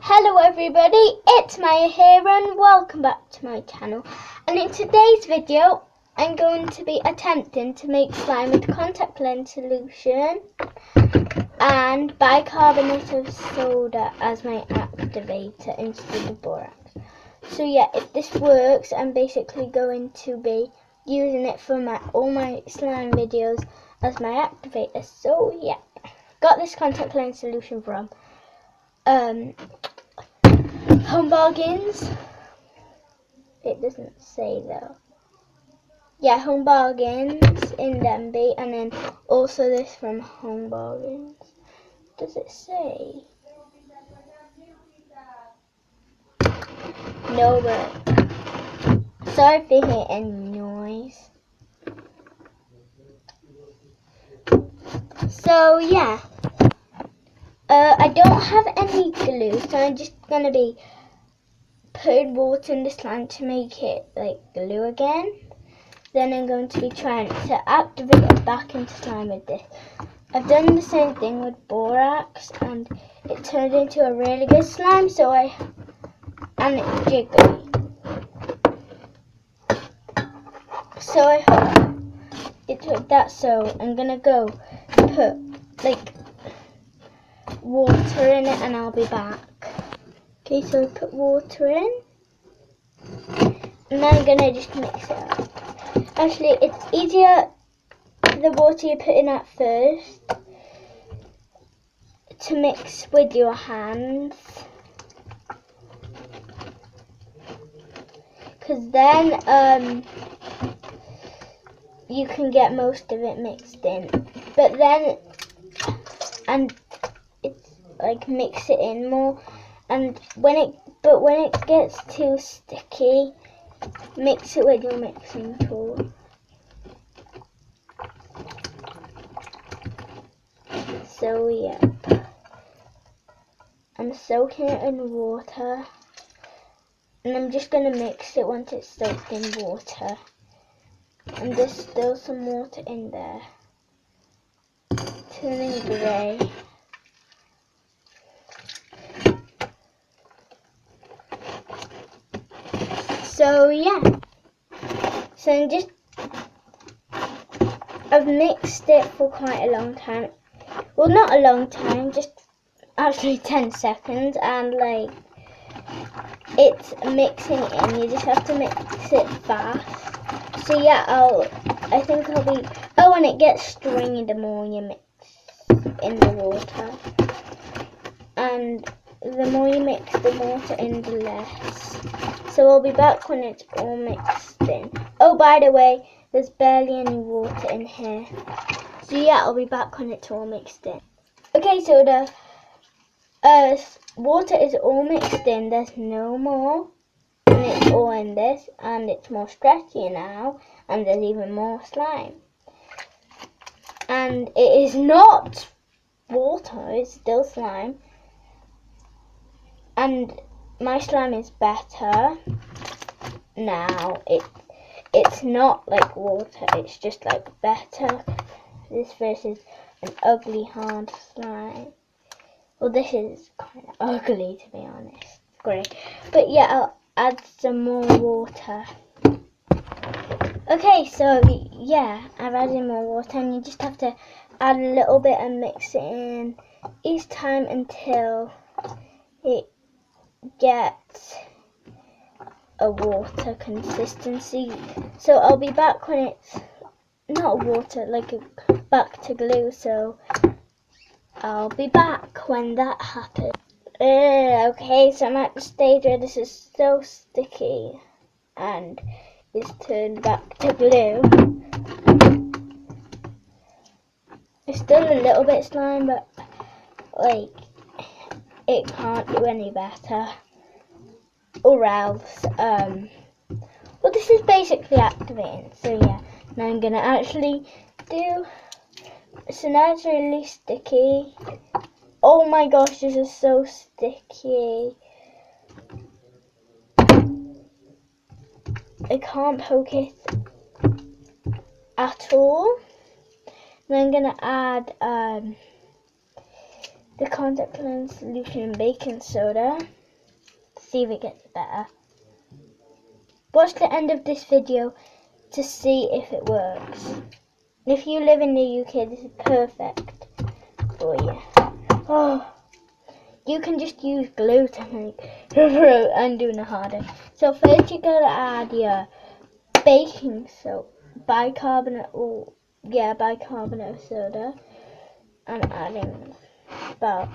Hello everybody, it's Maya here and welcome back to my channel. And in today's video I'm going to be attempting to make slime with contact lens solution and bicarbonate of soda as my activator instead of borax. So yeah, if this works, I'm basically going to be using it for all my slime videos as my activator. So yeah, got this contact lens solution from Home Bargains. It doesn't say though. Yeah, Home Bargains in Denby, and then also this from Home Bargains. Does it say? No, but sorry if you hear any noise. So yeah, I don't have any glue, so I'm just gonna be putting water in the slime to make it like glue again. Then I'm going to be trying to activate it back into slime with this. I've done the same thing with borax and it turned into a really good slime, and it's jiggly. So I hope it took that, so I'm gonna go put like water in it and I'll be back. Okay, so I put water in and then I'm gonna just mix it up. Actually, it's easier the water you put in at first to mix with your hands, because then you can get most of it mixed in. But then, and it's like mix it in more, and when it gets too sticky, mix it with your mixing tool. So yeah, I'm soaking it in water, and I'm just going to mix it once it's soaked in water. And there's still some water in there, turning grey. So yeah, I've mixed it for quite a long time. Well, not a long time, just actually 10 seconds, and like it's mixing in. You just have to mix it fast. So yeah, I think I'll be, and it gets stringy the more you mix in the water. And the more you mix the water in, the less. So I'll be back when it's all mixed in. Oh, by the way, there's barely any water in here. So yeah, I'll be back when it's all mixed in. Okay, so the water is all mixed in. There's no more. And it's all in this. And it's more stretchy now. And there's even more slime. And it is not water. It's still slime. And my slime is better now. It's not like water. It's just like better. This versus an ugly hard slime. Well, this is kind of ugly, to be honest. It's great. But yeah, I'll add some more water. Okay, so yeah, I've added more water, and you just have to add a little bit and mix it in each time until it gets a water consistency. So I'll be back when it's not water, like back to glue. So I'll be back when that happens. Okay, so I'm at the stage where this is so sticky and it's turned back to glue. It's still a little bit slime, but like it can't do any better, or else well, this is basically activating. So yeah, now I'm gonna actually do. So now it's really sticky. Oh my gosh, this is so sticky. I can't poke it at all. Then I'm gonna add the contact lens solution and baking soda. see if it gets better. Watch the end of this video to see if it works. If you live in the UK, this is perfect for you. Oh, you can just use glue to make and doing it harder. So first you gotta add your baking soda, bicarbonate of soda. I'm adding about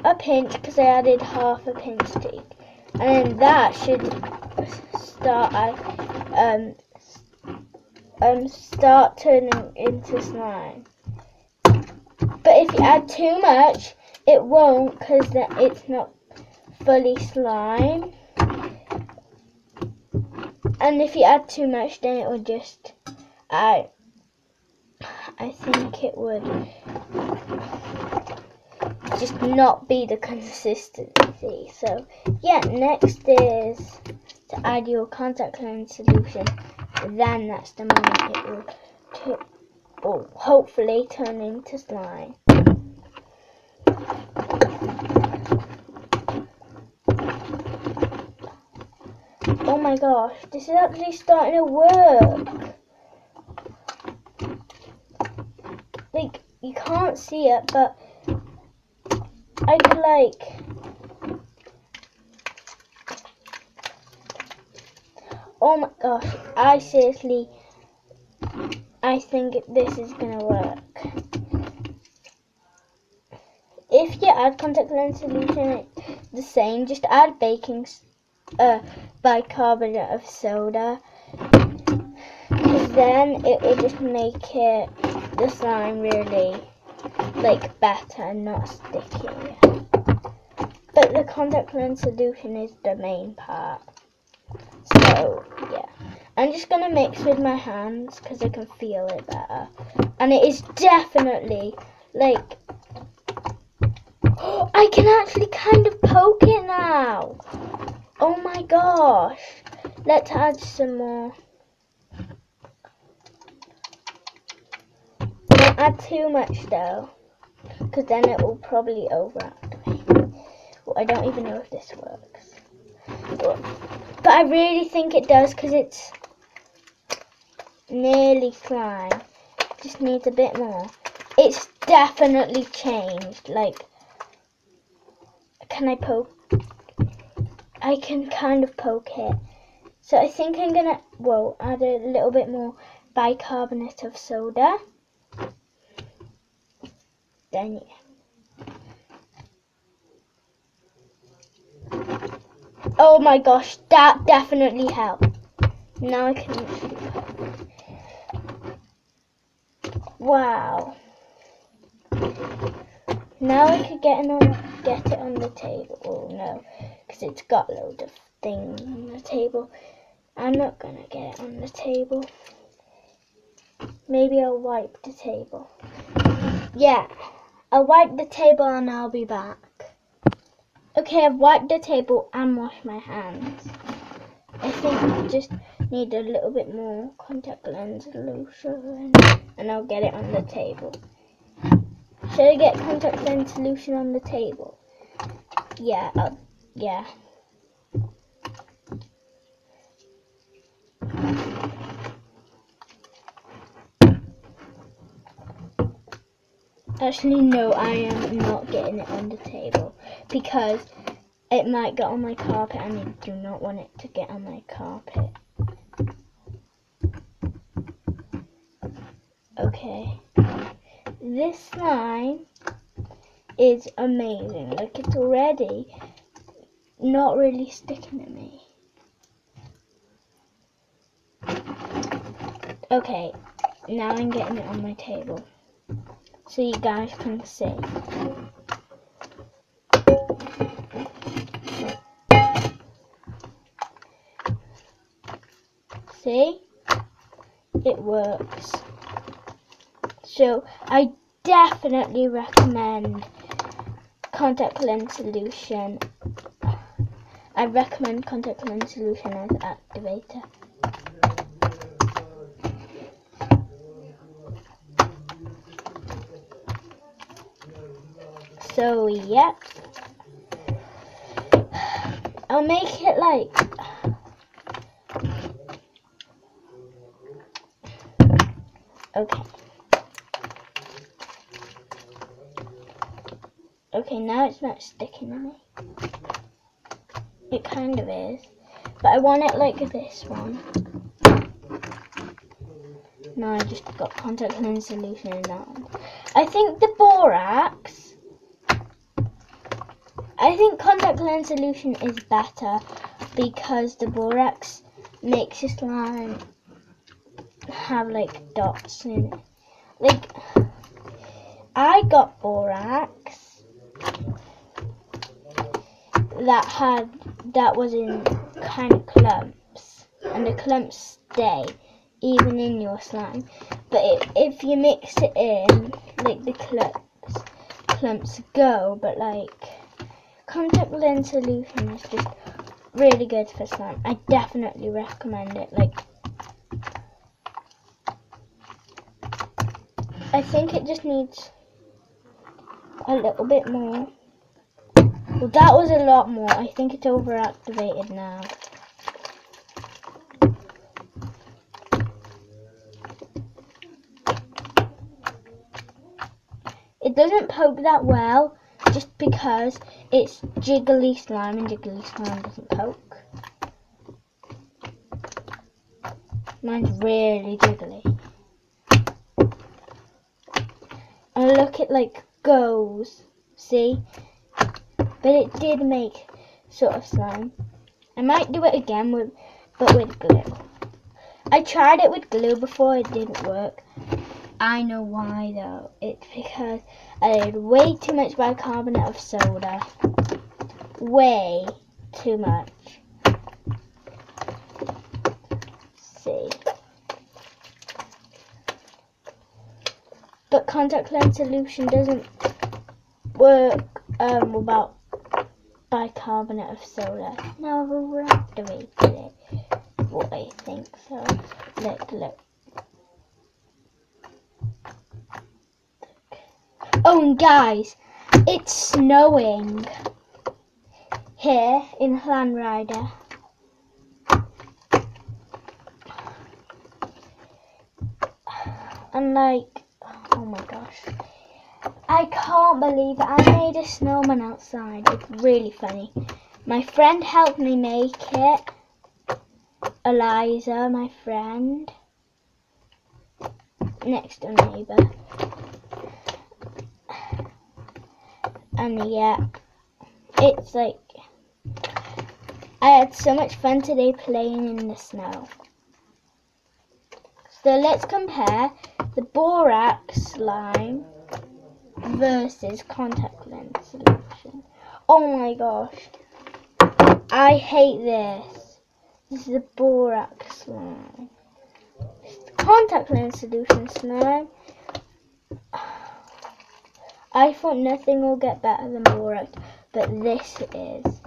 a pinch because I added half a pinch to each. And then that should start turning into slime. But if you add too much, it won't, because it's not fully slime. And if you add too much, then it would just, I think it would just not be the consistency. So yeah, next is to add your contact lens solution. Then that's the moment it will hopefully turn into slime. Oh my gosh, this is actually starting to work. Like, you can't see it, but I could oh my gosh, I think this is gonna work. If you add contact lens solution, it's the same, just add bicarbonate of soda, because then it will just make the slime really better and not sticky. But the contact lens solution is the main part. So yeah, I'm just gonna mix with my hands because I can feel it better, and it is definitely I can actually kind of poke it now. Oh my gosh. Let's add some more. Don't add too much though, because then it will probably overactivate. Well, I don't even know if this works. But I really think it does, because it's nearly slime. Just needs a bit more. It's definitely changed. Can I poke? I can kind of poke it. So I think I'm gonna add a little bit more bicarbonate of soda. Then yeah. Oh my gosh, that definitely helped. Now I can actually poke. Wow. Now I could get it on the table. Oh no, because it's got loads of things on the table. I'm not gonna get it on the table. Maybe I'll wipe the table. Yeah, I'll wipe the table and I'll be back. Okay, I've wiped the table and washed my hands. I think I just need a little bit more contact lens solution and I'll get it on the table. Should I get contact lens solution on the table? Yeah, yeah. Actually, no, I am not getting it on the table because it might get on my carpet and I do not want it to get on my carpet. Okay. This slime is amazing. It's already not really sticking to me. Okay, now I'm getting it on my table so you guys can see. See? It works. So I definitely recommend contact lens solution. I recommend contact lens solution as activator. So yeah, I'll make it like... Okay. Okay, now it's not sticking to me. It kind of is. But I want it like this one. No, I just got contact lens solution in that one. I think the borax... I think contact lens solution is better because the borax makes your slime have like dots in it. Like, I got borax that was in kind of clumps, and the clumps stay even in your slime. But if you mix it in, like the clumps go, but like contact lens solution is just really good for slime. I definitely recommend it. Like, I think it just needs a little bit more. Well, that was a lot more. I think it's overactivated now. It doesn't poke that well just because it's jiggly slime, and jiggly slime doesn't poke. Mine's really jiggly. And look, it like goes. See? But it did make sort of slime. I might do it again but with glue. I tried it with glue before, it didn't work. I know why though. It's because I did way too much bicarbonate of soda. Way too much. See. But contact lens solution doesn't work without bicarbonate of soda. Now I've overactivated it. What I think so. Look. Oh, and guys, it's snowing here in Llanrydder. And like, oh my gosh, I can't believe it. I made a snowman outside. It's really funny. My friend helped me make it. Eliza, my friend, next door neighbour. And yeah, it's like, I had so much fun today playing in the snow. So let's compare the borax slime versus contact lens solution. Oh my gosh, I hate this. This is the borax slime. Contact lens solution slime. I thought nothing will get better than borax, but this is.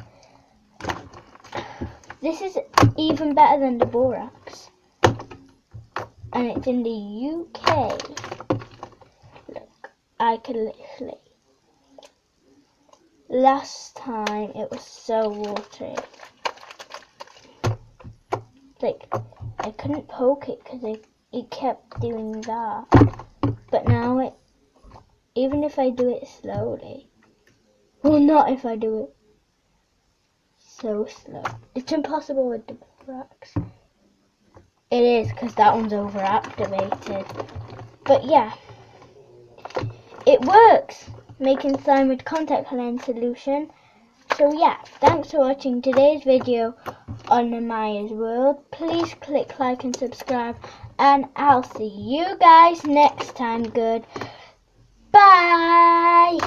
This is even better than the borax. And it's in the UK. Look, I could literally. Last time it was so watery. Like, I couldn't poke it because it kept doing that. But now it, even if I do it slowly, well, not if I do it so slow. It's impossible with the borax. It is, because that one's overactivated. But yeah, it works, making slime with contact lens solution. So yeah, thanks for watching today's video on Maya's World. Please click like and subscribe, and I'll see you guys next time. Good. Bye.